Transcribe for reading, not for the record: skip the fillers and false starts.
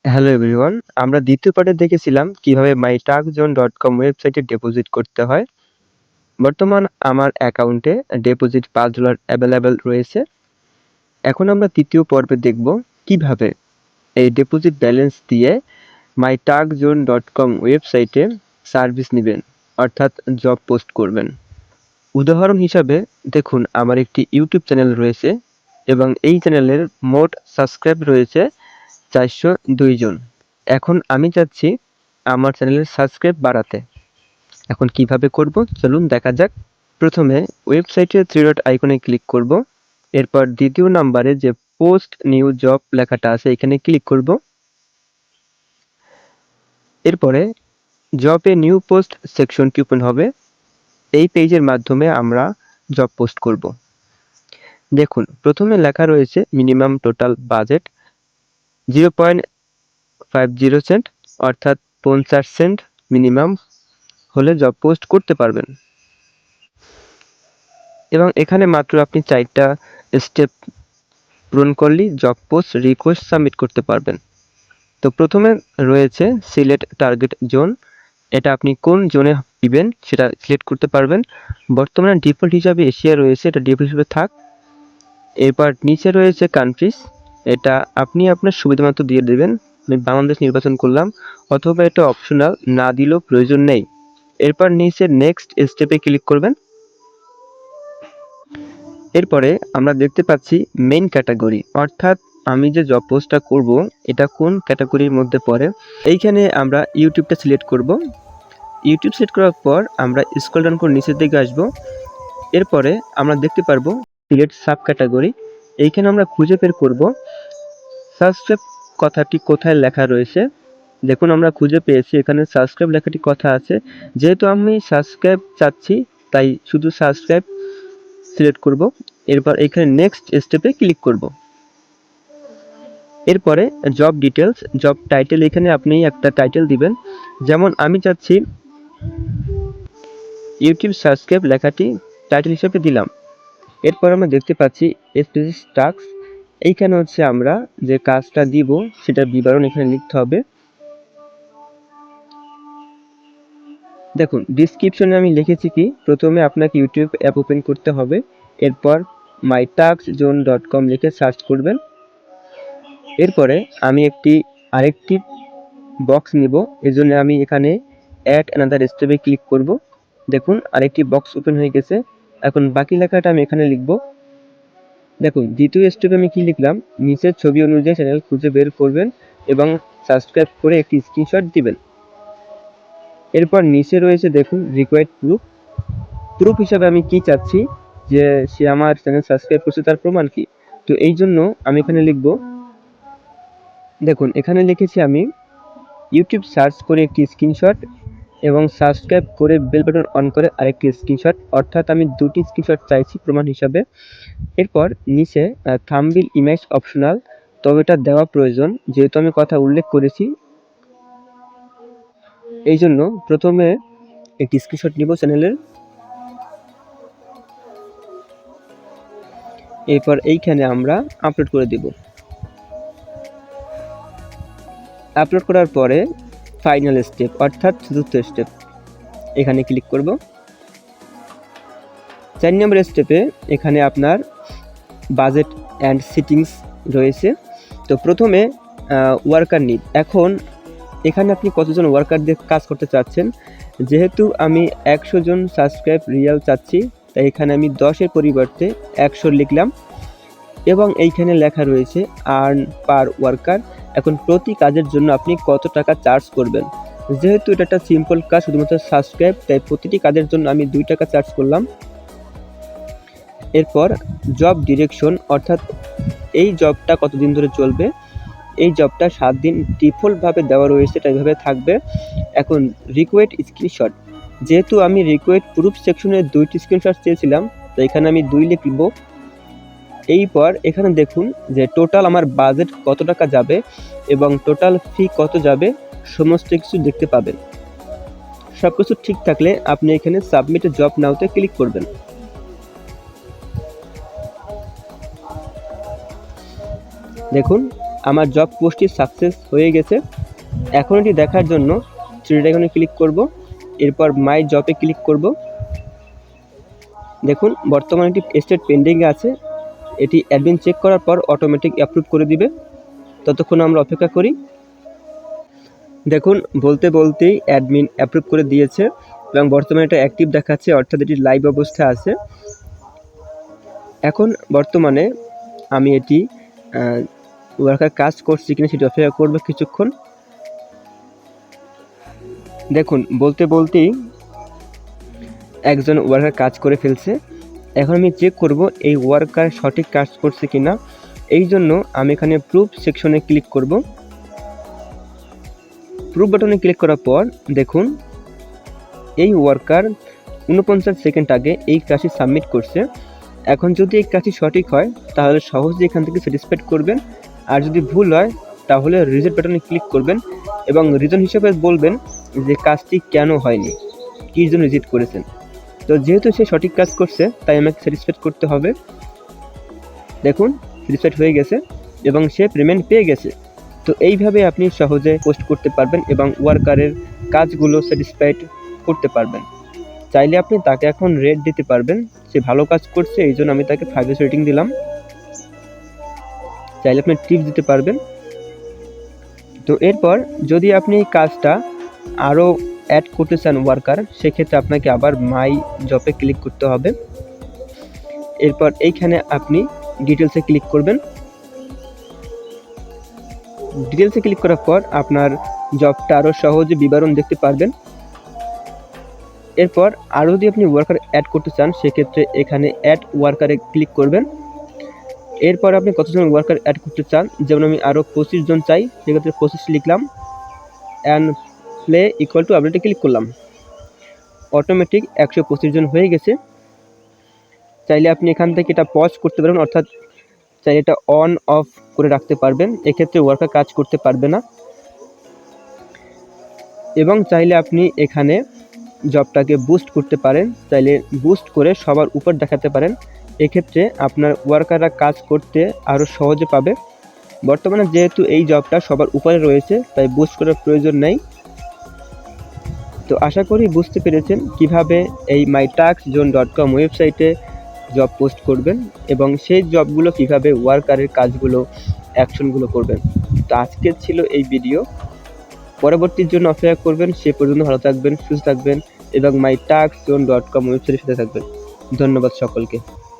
Hello everyone, আমরা দ্বিতীয় পার্টে দেখেছিলাম কিভাবে mytarkzone.com ওয়েবসাইটে ডিপোজিট করতে হয়। বর্তমান আমার অ্যাকাউন্টে ডিপোজিট $5 অ্যাভেলেবেল রয়েছে। এখন আমরা তৃতীয় পর্বে দেখব কিভাবে এই ডিপোজিট ব্যালেন্স দিয়ে mytarkzone.com ওয়েবসাইটে সার্ভিস নেবেন, অর্থাৎ জব পোস্ট করবেন। উদাহরণ হিসাবে দেখুন, আমার একটি ইউটিউব চ্যানেল রয়েছে এবং এই চ্যানেলের মোট সাবস্ক্রাইব রয়েছে 402 জন। এখন আমি চাচ্ছি আমার চ্যানেলের সাবস্ক্রাইব বাড়াতে। এখন কিভাবে করব চলুন দেখা যাক। প্রথমে ওয়েবসাইটের 3 ডট আইকনে ক্লিক করব। এরপর দ্বিতীয় নাম্বারে যে পোস্ট নিউ জব লেখাটা আছে এখানে ক্লিক করব। এরপরে জবে নিউ পোস্ট সেকশনটি ওপেন হবে। এই পেজের মাধ্যমে আমরা জব পোস্ট করব। দেখুন, প্রথমে লেখা রয়েছে মিনিমাম টোটাল বাজেট 0.50 সেন্ট, অর্থাৎ 50 সেন্ট মিনিমাম হলে জব পোস্ট করতে পারবেন। এবং এখানে মাত্র আপনি 4টা স্টেপ পূরণ করলেই জব পোস্ট রিকোয়েস্ট সাবমিট করতে পারবেন। তো প্রথমে রয়েছে সিলেক্ট টার্গেট জোন। এটা আপনি কোন জোনে দিবেন সেটা সিলেক্ট করতে পারবেন। বর্তমানে ডিফল্ট হিসাবে এশিয়া রয়েছে, এটা ডিফল্ট হিসেবে থাক। এরপর নিচে রয়েছে কান্ট্রিজ, এটা আপনি আপনার সুবিধা মতো দিয়ে দেবেন। আমি বাংলাদেশ নির্বাচন করলাম, অথবা এটা অপশনাল, না দিলেও প্রয়োজন নেই। এরপর নিচে নেক্সট স্টেপে ক্লিক করবেন। এরপরে আমরা দেখতে পাচ্ছি মেইন ক্যাটাগরি, অর্থাৎ আমি যে জব পোস্টটা করব এটা কোন ক্যাটাগরির মধ্যে পড়ে। এইখানে আমরা ইউটিউবটা সিলেক্ট করব। ইউটিউব সিলেক্ট করার পর আমরা স্ক্রল ডাউন করে নিচের দিকে আসব। এরপরে আমরা দেখতে পারবো সিলেক্ট সাব ক্যাটাগরি। এইখানে আমরা খুঁজে বের করব সাবস্ক্রাইব কথাটি কোথায় লেখা রয়েছে। দেখুন, আমরা খুঁজে পেয়েছি, এখানে সাবস্ক্রাইব লেখাটি কথা আছে। যেহেতু আমি সাবস্ক্রাইব চাচ্ছি তাই শুধু সাবস্ক্রাইব সিলেক্ট করব। এরপর এখানে নেক্সট স্টেপে ক্লিক করব। এরপরে জব ডিটেলস, জব টাইটেল, এখানে আপনি একটা টাইটেল দিবেন। যেমন আমি চাচ্ছি ইউটিউব সাবস্ক্রাইব লেখাটি টাইটেল হিসেবে দিলাম। এরপর আমরা দেখতে পাচ্ছি স্পেসিফিক টাস্ক, এইখানে হচ্ছে আমরা যে কাজটা দিব সেটার বিবরণ এখানে লিখতে হবে। দেখুন, ডিসক্রিপশনে আমি লিখেছি কি, প্রথমে আপনাকে ইউটিউব অ্যাপ ওপেন করতে হবে। এরপর mytarkzone.com লিখে সার্চ করবেন। এরপরে আমি আরেকটি বক্স নিব, এর জন্য আমি এখানে অ্যাড অ্যানাদার স্টেপে ক্লিক করব। দেখুন, আরেকটি বক্স ওপেন হয়ে গেছে। এখন বাকি লেখাটা আমি এখানে লিখব। দেখুন, দ্বিতীয় স্টেপে আমি কি লিখলাম, নিচের ছবি অনুযায়ী চ্যানেল খুঁজে বের করবেন এবং সাবস্ক্রাইব করে একটি স্ক্রিনশট দিবেন। এরপর নিচে রয়েছে দেখুন রিকোয়ার্ড প্রুফ হিসাবে আমি কি চাচ্ছি, যে সে আমার চ্যানেল সাবস্ক্রাইব করছে তার প্রমাণ কি। তো এই জন্য আমি এখানে লিখব, দেখুন এখানে লিখেছি আমি ইউটিউব সার্চ করে একটি স্ক্রিনশট এবং সাবস্ক্রাইব করে বেল বাটন অন করে আরেকটি স্ক্রিনশট, অর্থাৎ আমি দুটি স্ক্রিনশট চাইছি প্রমাণ হিসাবে। এরপর নিচে থাম্বনেইল ইমেজ অপশনাল, তবে এটা দেওয়া প্রয়োজন যেহেতু আমি কথা উল্লেখ করেছি। এই জন্য প্রথমে একটি স্ক্রিনশট নিব চ্যানেলের। এরপর এইখানে আমরা আপলোড করে দেব। আপলোড করার পরে ফাইনাল স্টেপ, অর্থাৎ চতুর্থ স্টেপ, এখানে ক্লিক করব। 4 নম্বর স্টেপে এখানে আপনার বাজেট অ্যান্ড সিটিংস রয়েছে। তো প্রথমে ওয়ার্কার নিড, এখন এখানে আপনি কতজন ওয়ার্কার দিয়ে কাজ করতে চাচ্ছেন। যেহেতু আমি 100 জন সাবস্ক্রাইব রিয়াল চাচ্ছি, তাই এখানে আমি 10-এর পরিবর্তে 100 লিখলাম। এবং এইখানে লেখা রয়েছে আর্ন পার ওয়ার্কার, এখন প্রতি কাজের জন্য আপনি কত টাকা চার্জ করবেন। যেহেতু এটা একটা সিম্পল কাজ, শুধুমাত্র সাবস্ক্রাইব, তাই প্রতিটি কাজের জন্য আমি 2 টাকা চার্জ করলাম। এরপর জব ডিরেকশন, অর্থাৎ এই জবটা কতদিন ধরে চলবে। এই জবটা 7 দিন ডিফল্টভাবে দেওয়া রয়েছে, এটা এইভাবে থাকবে। এখন রিকোয়েস্ট স্ক্রিনশট, যেহেতু আমি রিকোয়েস্ট প্রুফ সেকশনে 2টি স্ক্রিনশট চেয়েছিলাম, তো এখানে আমি 2 লিখব। এইপর এখানে দেখুন যে টোটাল আমার বাজেট কত টাকা যাবে এবং টোটাল ফি কত যাবে, সমস্ত কিছু দেখতে পাবেন। সব কিছু ঠিক থাকলে আপনি এখানে সাবমিট জব নাওতে ক্লিক করবেন। দেখুন আমার জব পোস্টটি সাকসেস হয়ে গেছে। এখন এটি দেখার জন্য থ্রি আইকনে ক্লিক করব, এরপর মাই জবে ক্লিক করব। দেখুন বর্তমানে এটি স্টেট পেন্ডিংয়ে আছে, এটি অ্যাডমিন চেক করার পর অটোমেটিক অ্যাপ্রুভ করে দিবে। ততক্ষণ আমরা অপেক্ষা করি। দেখুন বলতে বলতেই অ্যাডমিন অ্যাপ্রুভ করে দিয়েছে এবং বর্তমানে এটা অ্যাক্টিভ দেখাচ্ছে, অর্থাৎ এটি লাইভ অবস্থায় আছে। এখন বর্তমানে আমি এটি ওয়ার্কার কাজ করছি কিনা সেটি অপেক্ষা করবো কিছুক্ষণ। দেখুন বলতে বলতেই একজন ওয়ার্কার কাজ করে ফেলছে। এখন আমি চেক করব এই ওয়ার্কার সঠিক কাজ করছে কিনা। এই জন্য আমি এখানে প্রুফ সেকশনে ক্লিক করব। প্রুফ বাটনে ক্লিক করার পর দেখুন এই ওয়ার্কার 49 সেকেন্ড আগে এই কাজটি সাবমিট করছে। এখন যদি এই কাজটি সঠিক হয় তাহলে সহজেই এখান থেকে স্যাটিসফাইড করবেন, আর যদি ভুল হয় তাহলে রিজেক্ট বাটনে ক্লিক করবেন এবং রিজন হিসেবে বলবেন যে কাজটি কেন হয়নি, কী জন্য রিজেক্ট করেছেন। তো যেহেতু সে সঠিক কাজ করছে তাই আমাকে স্যাটিসফাইড করতে হবে। দেখুন স্যাটিসফাইড হয়ে গেছে এবং সে পেমেন্ট পেয়ে গেছে। তো এইভাবে আপনি সহজে পোস্ট করতে পারবেন এবং ওয়ার্কারের কাজগুলো স্যাটিসফাইড করতে পারবেন। চাইলে আপনি তাকে এখন রেট দিতে পারবেন, সে ভালো কাজ করছে এই জন্য আমি তাকে 5 রেটিং দিলাম। চাইলে আপনি টিপস দিতে পারবেন। তো এরপর যদি আপনি এই কাজটা আরও অ্যাড করতে চান ওয়ার্কার, সেক্ষেত্রে আপনাকে আবার মাই জবে ক্লিক করতে হবে। এরপর এইখানে আপনি ডিটেলসে ক্লিক করবেন। ডিটেলসে ক্লিক করার পর আপনার জবটা আরও সহজে বিবরণ দেখতে পারবেন। এরপর আরও যদি আপনি ওয়ার্কার অ্যাড করতে চান সেক্ষেত্রে এখানে অ্যাড ওয়ার্কারে ক্লিক করবেন। এরপর আপনি কতজন ওয়ার্কার অ্যাড করতে চান, যেমন আমি আরও 25 জন চাই, সেক্ষেত্রে 25 লিখলাম অ্যান্ড প্লে ইকুয়াল টু আপডেটে ক্লিক করলাম। অটোমেটিক 125 জন হয়ে গেছে। চাইলে আপনি এখান থেকে এটা পজ করতে পারবেন, অর্থাৎ চাইলে এটা অন অফ করে রাখতে পারবেন, এক্ষেত্রে ওয়ার্কার কাজ করতে পারবে না। এবং চাইলে আপনি এখানে জবটাকে বুস্ট করতে পারেন, চাইলে বুস্ট করে সবার উপর দেখাতে পারেন, এক্ষেত্রে আপনার ওয়ার্কাররা কাজ করতে আরও সহজে পাবে। বর্তমানে যেহেতু এই জবটা সবার উপরে রয়েছে তাই বুস্ট করার প্রয়োজন নেই। তো আশা করি বুঝতে পেরেছেন কিভাবে এই mytaxzone.com ওয়েবসাইটে জব পোস্ট করবেন এবং সেই জবগুলো কিভাবে ওয়ার্কারের কাজগুলো অ্যাকশনগুলো করবেন। তো আজকের ছিল এই ভিডিও, পরবর্তীর জন্য অপেক্ষা করবেন। সে পর্যন্ত ভালো থাকবেন, সুস্থ থাকবেন এবং mytaxzone.com ওয়েবসাইটের সাথে থাকবেন। ধন্যবাদ সকলকে।